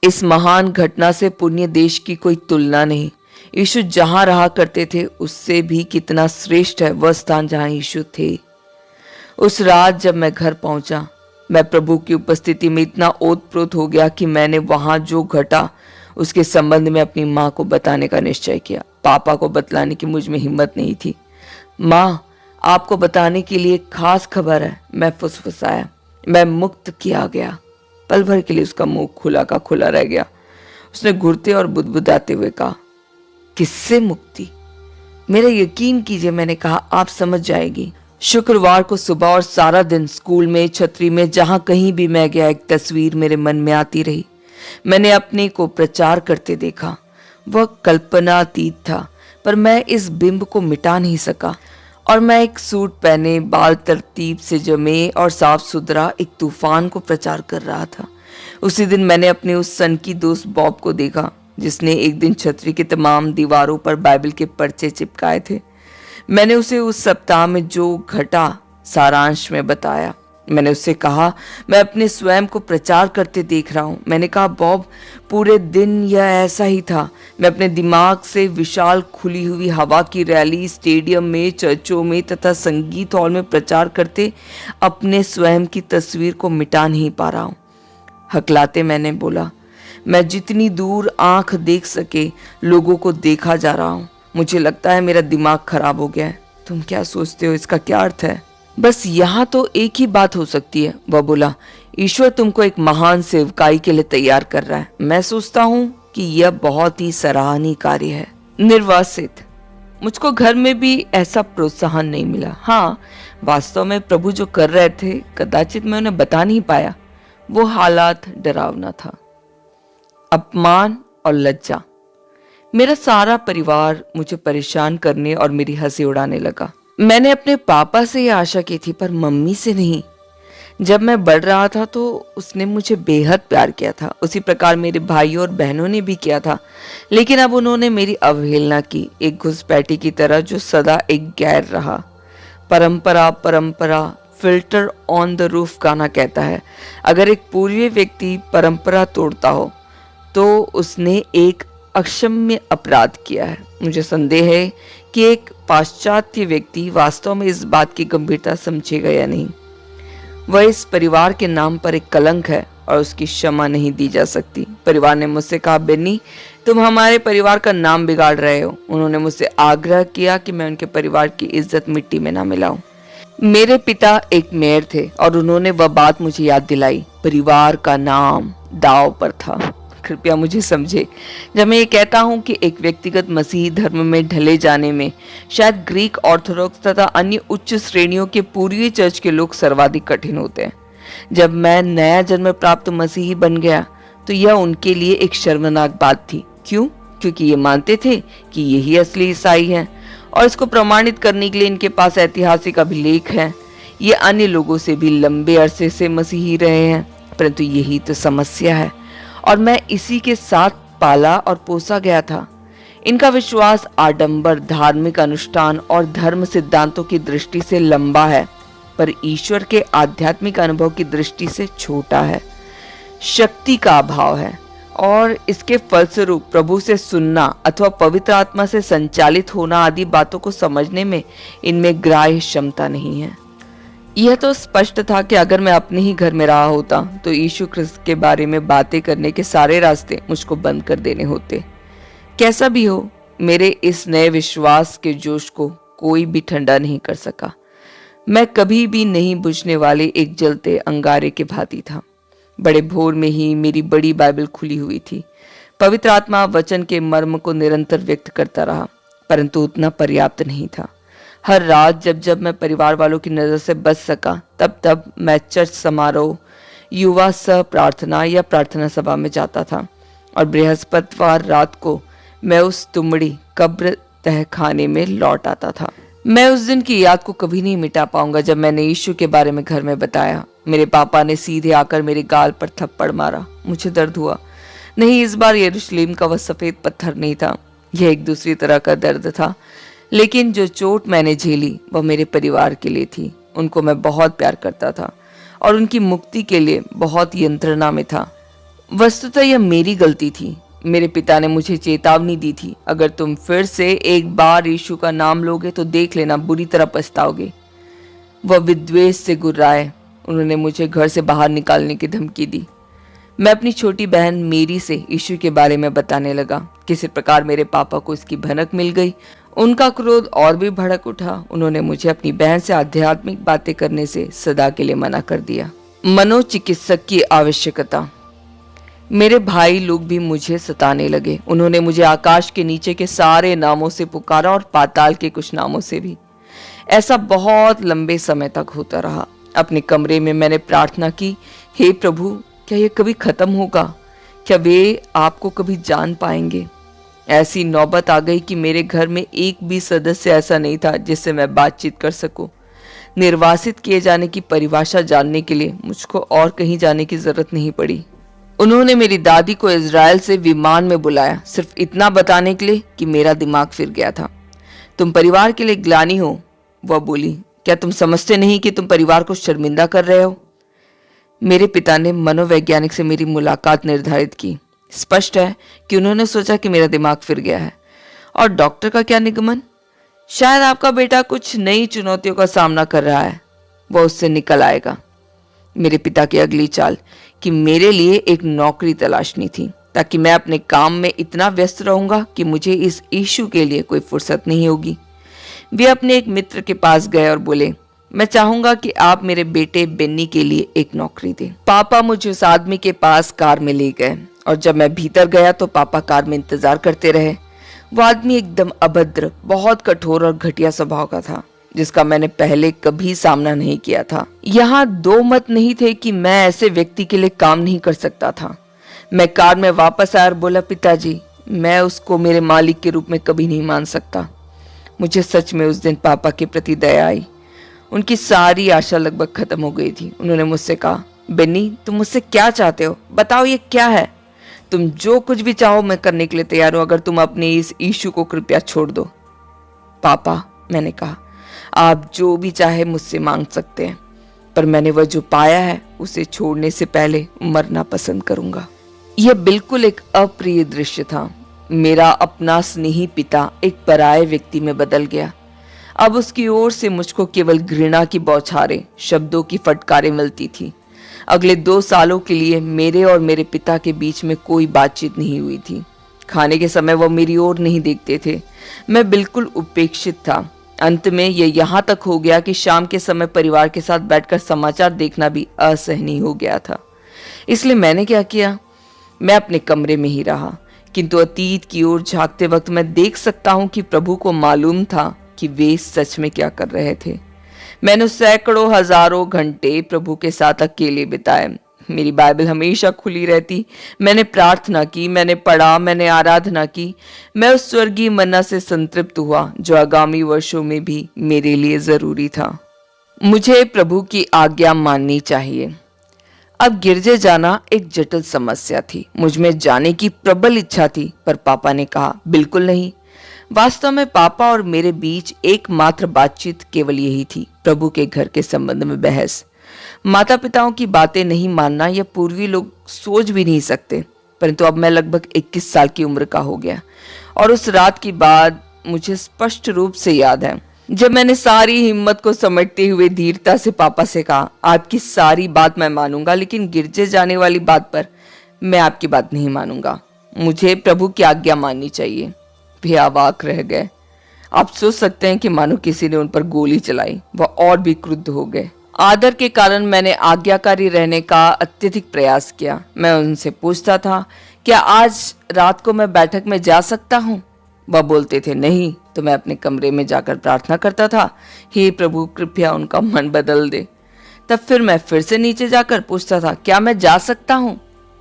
इस महान घटना से पुण्य देश की कोई तुलना नहीं। यीशु जहां रहा करते थे उससे भी कितना श्रेष्ठ है वह स्थान जहां यीशु थे। उस रात जब मैं घर पहुंचा, मैं प्रभु की उपस्थिति में इतना ओतप्रोत हो गया कि मैंने वहां जो घटा उसके संबंध में अपनी माँ को बताने का निश्चय किया। पापा को बतलाने की मुझ में हिम्मत नहीं थी। माँ, आपको बताने के लिए खास खबर है, मैं फुसफुसाया। मैं मुक्त किया गया। पल भर के लिए उसका मुंह खुला का खुला रह गया। उसने घुरते और बुदबुदाते हुए कहा, किससे मुक्ति? मेरा यकीन कीजिए, मैंने कहा, आप समझ जाएगी। शुक्रवार को सुबह और सारा दिन स्कूल में, छतरी में, जहां कहीं भी मैं गया, एक तस्वीर मेरे मन में आती रही। मैंने अपने को प्रचार करते देखा। वह कल्पनातीत था, पर मैं इस बिंब को मिटा नहीं सका। और मैं एक सूट पहने, बाल तरतीब से जमे और साफ सुथरा एक तूफान को प्रचार कर रहा था। उसी दिन मैंने अपने उस सनकी दोस्त बॉब को देखा, जिसने एक दिन छतरी की तमाम दीवारों पर बाइबल के पर्चे चिपकाए थे। मैंने उसे उस सप्ताह में जो घटा सारांश में बताया। मैंने उससे कहा, मैं अपने स्वयं को प्रचार करते देख रहा हूँ। मैंने कहा, बॉब, पूरे दिन यह ऐसा ही था। मैं अपने दिमाग से विशाल खुली हुई हवा की रैली, स्टेडियम में, चर्चों में तथा संगीत हॉल में प्रचार करते अपने स्वयं की तस्वीर को मिटा नहीं पा रहा हूँ। हकलाते मैंने बोला, मैं जितनी दूर आंख देख सके लोगों को देखा जा रहा हूँ। मुझे लगता है मेरा दिमाग खराब हो गया है। तुम क्या सोचते हो, इसका क्या अर्थ है? बस यहाँ तो एक ही बात हो सकती है, वह बोला। ईश्वर तुमको एक महान सेवकाई के लिए तैयार कर रहा है। मैं सोचता हूँ कि यह बहुत ही सराहनीय कार्य है। निर्वासित, मुझको घर में भी ऐसा प्रोत्साहन नहीं मिला। हाँ, वास्तव में प्रभु जो कर रहे थे कदाचित मैं उन्हें बता नहीं पाया। वो हालात डरावना था। अपमान और लज्जा। मेरा सारा परिवार मुझे परेशान करने और मेरी हंसी उड़ाने लगा। मैंने अपने पापा से यह आशा की थी, पर मम्मी से नहीं। जब मैं बढ़ रहा था तो उसने मुझे बेहद प्यार किया था। उसी प्रकार मेरे भाइयों और बहनों ने भी किया था। लेकिन अब उन्होंने मेरी अवहेलना की, एक घुसपैठी की तरह जो सदा एक गैर रहा। परंपरा परंपरा, फिल्टर ऑन द रूफ गाना कहता है, अगर एक पूर्वी व्यक्ति परंपरा तोड़ता हो तो उसने एक अक्षम्य अपराध किया है। मुझे संदेह है कि एक पाश्चात्य व्यक्ति वास्तव में इस बात की गंभीरता समझेगा या नहीं। वह इस परिवार के नाम पर एक कलंक है और उसकी क्षमा नहीं दी जा सकती। परिवार ने मुझसे कहा, बेनी, तुम हमारे परिवार का नाम बिगाड़ रहे हो। उन्होंने मुझसे आग्रह किया कि मैं उनके परिवार की इज्जत मिट्टी में ना मिलाऊं। मेरे पिता एक मेयर थे और उन्होंने वह बात मुझे याद दिलाई। परिवार का नाम दांव पर था। कृपया मुझे समझे जब मैं ये कहता हूँ कि एक व्यक्तिगत मसीही धर्म में ढले जाने में शायद ग्रीक ऑर्थोडॉक्स तथा अन्य उच्च श्रेणियों के पूर्वी चर्च के लोग सर्वाधिक कठिन होते हैं। जब मैं नया जन्म प्राप्त मसीही बन गया तो यह उनके लिए एक शर्मनाक बात थी। क्यों? क्योंकि ये मानते थे कि यही असली ईसाई हैं और इसको प्रमाणित करने के लिए इनके पास ऐतिहासिक अभिलेख हैं। ये अन्य लोगों से भी लंबे अरसे से मसीही रहे हैं, परंतु यही तो समस्या है और मैं इसी के साथ पाला और पोसा गया था। इनका विश्वास आडंबर, धार्मिक अनुष्ठान और धर्म सिद्धांतों की दृष्टि से लंबा है, पर ईश्वर के आध्यात्मिक अनुभव की दृष्टि से छोटा है। शक्ति का अभाव है और इसके फलस्वरूप प्रभु से सुनना अथवा पवित्र आत्मा से संचालित होना आदि बातों को समझने में इनमें ग्राह्य क्षमता नहीं है। यह तो स्पष्ट था कि अगर मैं अपने ही घर में रहा होता तो यीशु ख्रिस्त के बारे में बातें करने के सारे रास्ते मुझको बंद कर देने होते। कैसा भी हो, मेरे इस नए विश्वास के जोश को कोई भी ठंडा नहीं कर सका। मैं कभी भी नहीं बुझने वाले एक जलते अंगारे के भांति था। बड़े भोर में ही मेरी बड़ी बाइबल खुली हुई थी। पवित्र आत्मा वचन के मर्म को निरंतर व्यक्त करता रहा, परंतु उतना पर्याप्त नहीं था। हर रात जब जब मैं परिवार वालों की नज़र से बच सका तब तब मैं चर्च समारोह, युवा सह प्रार्थना या प्रार्थना सभा में जाता था और बृहस्पतिवार रात को मैं उस तुमड़ी कब्र तहखाने में लौट आता था। मैं उस दिन की याद को कभी नहीं मिटा पाऊंगा जब मैंने यीशु के बारे में घर में बताया। मेरे पापा ने सीधे आकर मेरे गाल पर थप्पड़ मारा। मुझे दर्द हुआ। नहीं, इस बार यरूशलेम का वह सफ़ेद पत्थर नहीं था, यह एक दूसरी तरह का दर्द था। लेकिन जो चोट मैंने झेली वह मेरे परिवार के लिए थी। उनको मैं बहुत प्यार करता था और उनकी मुक्ति के लिए बहुत यंत्रणा में था। वस्तुतः यह मेरी गलती थी। मेरे पिता ने मुझे चेतावनी दी थी, अगर तुम फिर से एक बार यीशु का नाम लोगे तो देख लेना बुरी तरह पछताओगे। वह विद्वेष से गुर्राए। उन्होंने मुझे घर से बाहर निकालने की धमकी दी। मैं अपनी छोटी बहन मेरी से यीशु के बारे में बताने लगा। किसी प्रकार मेरे पापा को इसकी भनक मिल गई। उनका क्रोध और भी भड़क उठा। उन्होंने मुझे अपनी बहन से आध्यात्मिक बातें करने से सदा के लिए मना कर दिया। मनोचिकित्सक की आवश्यकता। मेरे भाई लोग भी मुझे सताने लगे। उन्होंने मुझे आकाश के नीचे के सारे नामों से पुकारा और पाताल के कुछ नामों से भी। ऐसा बहुत लंबे समय तक होता रहा। अपने कमरे में मैंने प्रार्थना की, हे प्रभु, क्या ये कभी खत्म होगा? क्या वे आपको कभी जान पाएंगे? ऐसी नौबत आ गई कि मेरे घर में एक भी सदस्य ऐसा नहीं था जिससे मैं बातचीत कर सकूं। निर्वासित किए जाने की परिभाषा जानने के लिए मुझको और कहीं जाने की जरूरत नहीं पड़ी। उन्होंने मेरी दादी को इजराइल से विमान में बुलाया, सिर्फ इतना बताने के लिए कि मेरा दिमाग फिर गया था। तुम परिवार के लिए ग्लानि हो, वह बोली। क्या तुम समझते नहीं कि तुम परिवार को शर्मिंदा कर रहे हो? मेरे पिता ने मनोवैज्ञानिक से मेरी मुलाकात निर्धारित की। स्पष्ट है कि उन्होंने सोचा कि मेरा दिमाग फिर गया है। और डॉक्टर का क्या निगमन? शायद आपका बेटा कुछ नई चुनौतियों का सामना कर रहा है, वह उससे निकल आएगा। मेरे पिता की अगली चाल कि मेरे लिए एक नौकरी तलाशनी थी, ताकि मैं अपने काम में इतना व्यस्त रहूंगा कि मुझे इस यीशु के लिए कोई फुर्सत नहीं होगी। वे अपने एक मित्र के पास गए और बोले, मैं चाहूंगा कि आप मेरे बेटे बेन्नी के लिए एक नौकरी दें। पापा मुझे उस आदमी के पास कार में ले गए और जब मैं भीतर गया तो पापा कार में इंतजार करते रहे। वो आदमी एकदम अभद्र, बहुत कठोर और घटिया स्वभाव का था, जिसका मैंने पहले कभी सामना नहीं किया था। यहाँ दो मत नहीं थे कि मैं ऐसे व्यक्ति के लिए काम नहीं कर सकता था। मैं कार में वापस आया और बोला, पिताजी, मैं उसको मेरे मालिक के रूप में कभी नहीं मान सकता। मुझे सच में उस दिन पापा के प्रति दया आई। उनकी सारी आशा लगभग खत्म हो गई थी। उन्होंने मुझसे कहा, बेन्नी, तुम मुझसे क्या चाहते हो? बताओ ये क्या है? तुम जो कुछ भी चाहो मैं करने के लिए तैयार हूं, अगर तुम अपने इस यीशु को कृपया छोड़ दो। पापा, मैंने कहा, आप जो भी चाहे मुझसे मांग सकते हैं, पर मैंने वह जो पाया है उसे छोड़ने से पहले मरना पसंद करूंगा। यह बिल्कुल एक अप्रिय दृश्य था। मेरा अपना स्नेही पिता एक पराये व्यक्ति में बदल गया। अब उसकी ओर से मुझको केवल घृणा की बौछारें, शब्दों की फटकारें मिलती थी। अगले 2 सालों के लिए मेरे और मेरे पिता के बीच में कोई बातचीत नहीं हुई थी। खाने के समय वह मेरी ओर नहीं देखते थे। मैं बिल्कुल उपेक्षित था। अंत में यह यहाँ तक हो गया कि शाम के समय परिवार के साथ बैठकर समाचार देखना भी असहनीय हो गया था। इसलिए मैंने क्या किया, मैं अपने कमरे में ही रहा। किंतु अतीत की ओर झांकते वक्त मैं देख सकता हूं कि प्रभु को मालूम था कि वे सच में क्या कर रहे थे। मैंने सैकड़ों हजारों घंटे प्रभु के साथ अकेले बिताए। मेरी बाइबल हमेशा खुली रहती। मैंने प्रार्थना की, मैंने पढ़ा, मैंने आराधना की। मैं उस स्वर्गीय मन्ना से संतृप्त हुआ जो आगामी वर्षों में भी मेरे लिए जरूरी था। मुझे प्रभु की आज्ञा माननी चाहिए। अब गिरजे जाना एक जटिल समस्या थी। मुझ में जाने की प्रबल इच्छा थी, पर पापा ने कहा, बिल्कुल नहीं। वास्तव में पापा और मेरे बीच एकमात्र बातचीत केवल यही थी, प्रभु के घर के संबंध में बहस। माता पिताओं की बातें नहीं मानना यह पूर्वी लोग सोच भी नहीं सकते। परंतु अब मैं लगभग 21 साल की उम्र का हो गया और उस रात की बात मुझे स्पष्ट रूप से याद है, जब मैंने सारी हिम्मत को समेटते हुए धीरता से पापा से कहा, आपकी सारी बात मैं मानूंगा, लेकिन गिरजे जाने वाली बात पर मैं आपकी बात नहीं मानूंगा। मुझे प्रभु की आज्ञा माननी चाहिए। वे अवाक रह गए। आप सोच सकते हैं कि मानो किसी ने उन पर गोली चलाई। वह और भी क्रुद्ध हो गए। आदर के कारण मैंने आज्ञाकारी रहने का अत्यधिक प्रयास किया। मैं उनसे पूछता था, क्या आज रात को मैं बैठक में जा सकता हूँ? वह बोलते थे, नहीं। तो मैं अपने कमरे में जाकर प्रार्थना करता था, हे प्रभु, कृपया उनका मन बदल दे। तब फिर मैं फिर से नीचे जाकर पूछता था, क्या मैं जा सकता हूँ?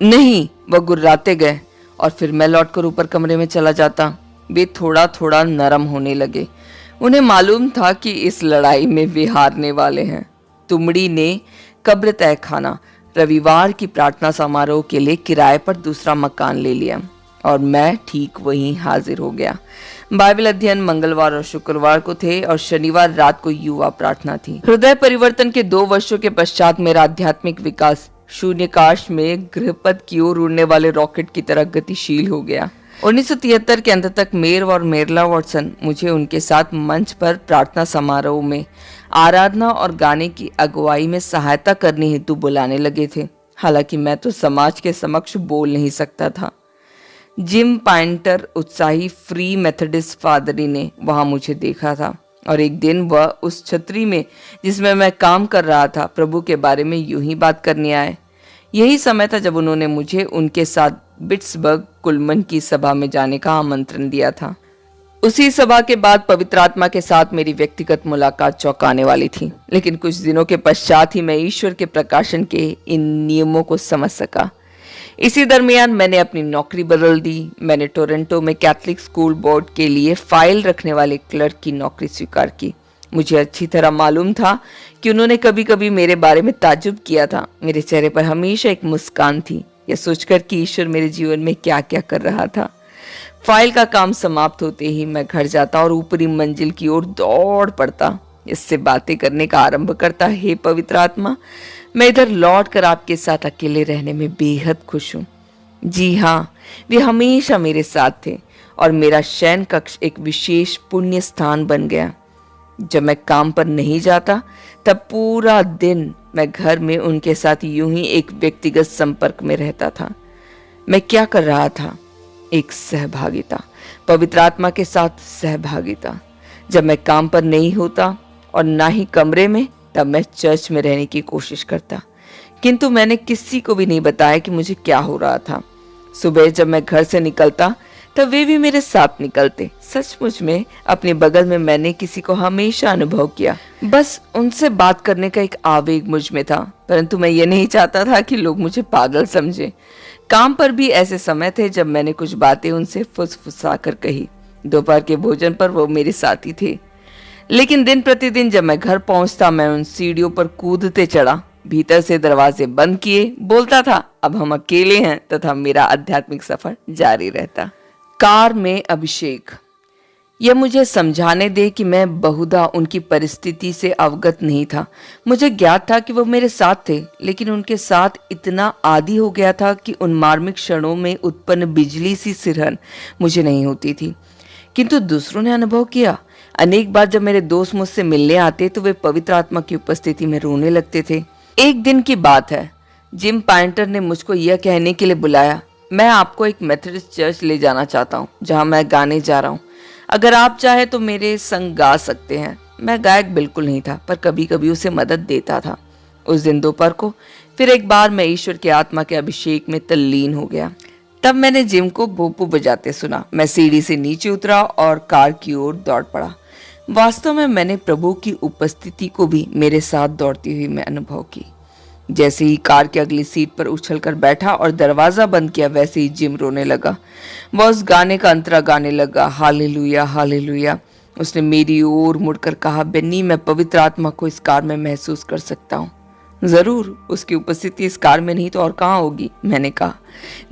नहीं। वह गुर्राते गए और फिर मैं लौटकर ऊपर कमरे में चला जाता। वे थोड़ा थोड़ा नरम होने लगे। उन्हें मालूम था कि इस लड़ाई में वे हारने वाले हैं। तुमड़ी ने कब्र तय खाना रविवार की प्रार्थना समारोह के लिए किराए पर दूसरा मकान ले लिया और मैं ठीक वहीं हाजिर हो गया। बाइबल अध्ययन मंगलवार और शुक्रवार को थे और शनिवार रात को युवा प्रार्थना थी। हृदय परिवर्तन के 2 वर्षों के पश्चात मेरा आध्यात्मिक विकास शून्यकाश में गृहपथ की ओर उड़ने वाले रॉकेट की तरह गतिशील हो गया। 1973 के अंत तक मेयर और मेरला वॉटसन मुझे उनके साथ मंच पर प्रार्थना समारोह में आराधना और गाने की अगुवाई में सहायता करने हेतु बुलाने लगे थे। हालांकि मैं तो समाज के समक्ष बोल नहीं सकता था। जिम पाइंटर, उत्साही फ्री मेथोडिस्ट फादरी ने वहां मुझे देखा था और एक दिन वह उस छतरी में जिसमें मैं काम कर रहा था प्रभु के बारे में यूं ही बात करने आए। यही समय था जब उन्होंने मुझे उनके साथ बिट्सबर्ग कुलमन की सभा में जाने का आमंत्रण दिया था। उसी सभा के बाद पवित्र आत्मा के साथ मेरी व्यक्तिगत मुलाकात चौंकाने वाली थी, लेकिन कुछ दिनों के पश्चात ही मैं ईश्वर के प्रकाशन के इन नियमों को समझ सका। इसी दरमियान मैंने अपनी नौकरी बदल दी। मैंने टोरंटो में कैथलिक स्कूल बोर्ड के लिए फाइल रखने वाले क्लर्क की नौकरी स्वीकार की। मुझे अच्छी तरह मालूम था कि उन्होंने कभी कभी मेरे बारे में ताज्जुब किया था। मेरे चेहरे पर हमेशा एक मुस्कान थी, यह सोचकर कि ईश्वर मेरे जीवन में क्या क्या कर रहा था। फाइल का काम समाप्त होते ही मैं घर जाता और ऊपरी मंजिल की ओर दौड़ पड़ता, इससे बातें करने का आरंभ करता। हे पवित्र आत्मा, मैं इधर लौट कर आपके साथ अकेले रहने में बेहद खुश हूँ। जी हाँ, वे हमेशा मेरे साथ थे और मेरा शयन कक्ष एक विशेष पुण्य स्थान बन गया। जब मैं काम पर नहीं जाता तब पूरा दिन मैं घर में उनके साथ यूं ही एक व्यक्तिगत संपर्क में रहता था। मैं क्या कर रहा था? एक सहभागिता, पवित्र आत्मा के साथ सहभागिता। जब मैं काम पर नहीं होता और ना ही कमरे में, तब मैं चर्च में रहने की कोशिश करता, किंतु मैंने किसी को भी नहीं बताया कि मुझे क्या हो रहा था। सुबह जब मैं घर से निकलता तब वे भी मेरे साथ निकलते। सचमुच में अपने बगल में मैंने किसी को हमेशा अनुभव किया। बस उनसे बात करने का एक आवेग मुझ में था, परंतु मैं ये नहीं चाहता था कि लोग मुझे पागल समझे। काम पर भी ऐसे समय थे जब मैंने कुछ बातें उनसे फुसफुसा कर कही। दोपहर के भोजन पर वो मेरे साथी थे, लेकिन दिन प्रतिदिन जब मैं घर पहुंचता मैं उन सीढ़ियों पर कूदते चढ़ा, भीतर से दरवाजे बंद किए, बोलता था अब हम अकेले हैं, तथा मेरा आध्यात्मिक सफर जारी रहता। कार में अभिषेक। यह मुझे समझाने दे कि मैं बहुधा उनकी परिस्थिति से अवगत नहीं था। मुझे ज्ञात था कि वो मेरे साथ थे, लेकिन उनके साथ इतना आदी हो गया था कि उन मार्मिक क्षणों में उत्पन्न बिजली सी सिरहन मुझे नहीं होती थी, किंतु दूसरों ने अनुभव किया। अनेक बार जब मेरे दोस्त मुझसे मिलने आते तो वे पवित्र आत्मा की उपस्थिति में रोने लगते थे। एक दिन की बात है, जिम पाइंटर ने मुझको यह कहने के लिए बुलाया, मैं आपको एक मेथोडिस्ट चर्च ले जाना चाहता हूँ जहाँ मैं गाने जा रहा हूँ। अगर आप चाहे तो मेरे संग गा सकते हैं। मैं गायक बिल्कुल नहीं था, पर कभी कभी उसे मदद देता था। उस दिन दोपहर को फिर एक बार मैं ईश्वर के आत्मा के अभिषेक में तल्लीन हो गया। तब मैंने जिम को भोपू बजाते सुना। मैं सीढ़ी से नीचे उतरा और कार की ओर दौड़ पड़ा। वास्तव में मैंने प्रभु की उपस्थिति को भी मेरे साथ दौड़ती हुई मैं अनुभव की। जैसे ही कार की अगली सीट पर उछलकर बैठा और दरवाजा बंद किया, वैसे ही जिम रोने लगा। वह उस गाने का अंतरा गाने लगा, हालेलुया हालेलुया। उसने मेरी ओर मुड़कर कहा, बेन्नी, मैं पवित्र आत्मा को इस कार में महसूस कर सकता हूँ। जरूर, उसकी उपस्थिति इस कार में नहीं तो और कहाँ होगी, मैंने कहा।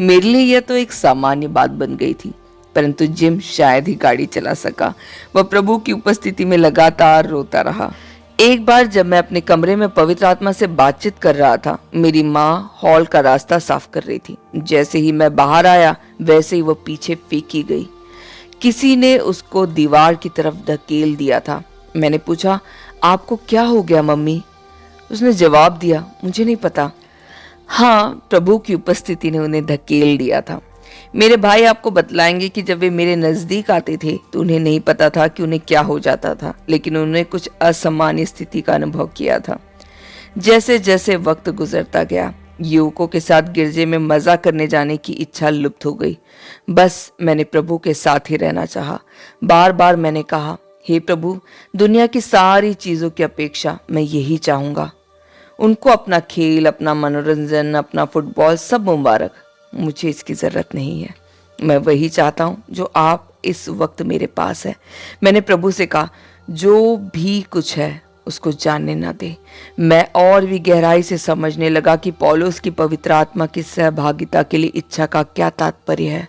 मेरे लिए यह तो एक सामान्य बात बन गई थी, परंतु जिम शायद ही गाड़ी चला सका। वह प्रभु की उपस्थिति में लगातार रोता रहा। एक बार जब मैं अपने कमरे में पवित्र आत्मा से बातचीत कर रहा था, मेरी माँ हॉल का रास्ता साफ कर रही थी। जैसे ही मैं बाहर आया, वैसे ही वह पीछे फेंकी गई। किसी ने उसको दीवार की तरफ धकेल दिया था। मैंने पूछा, आपको क्या हो गया मम्मी? उसने जवाब दिया, मुझे नहीं पता। हाँ, प्रभु की उपस्थिति ने उन्हें धकेल दिया था। मेरे भाई आपको बतलाएंगे कि जब वे मेरे नजदीक आते थे तो उन्हें नहीं पता था कि उन्हें क्या हो जाता था, लेकिन उन्होंने कुछ असामान्य स्थिति का अनुभव किया था। जैसे जैसे वक्त गुजरता गया, युवकों के साथ गिरजे में मजा करने जाने की इच्छा लुप्त हो गई। बस मैंने प्रभु के साथ ही रहना चाहा। बार बार मैंने कहा, हे प्रभु, दुनिया की सारी चीजों की अपेक्षा मैं यही चाहूंगा। उनको अपना खेल, अपना मनोरंजन, अपना फुटबॉल सब मुबारक, मुझे इसकी जरूरत नहीं है। मैं वही चाहता हूँ जो आप इस वक्त मेरे पास है। मैंने प्रभु से कहा, जो भी कुछ है उसको जानने ना दे। मैं और भी गहराई से समझने लगा कि पौलुस की पवित्र आत्मा की सहभागिता के लिए इच्छा का क्या तात्पर्य है।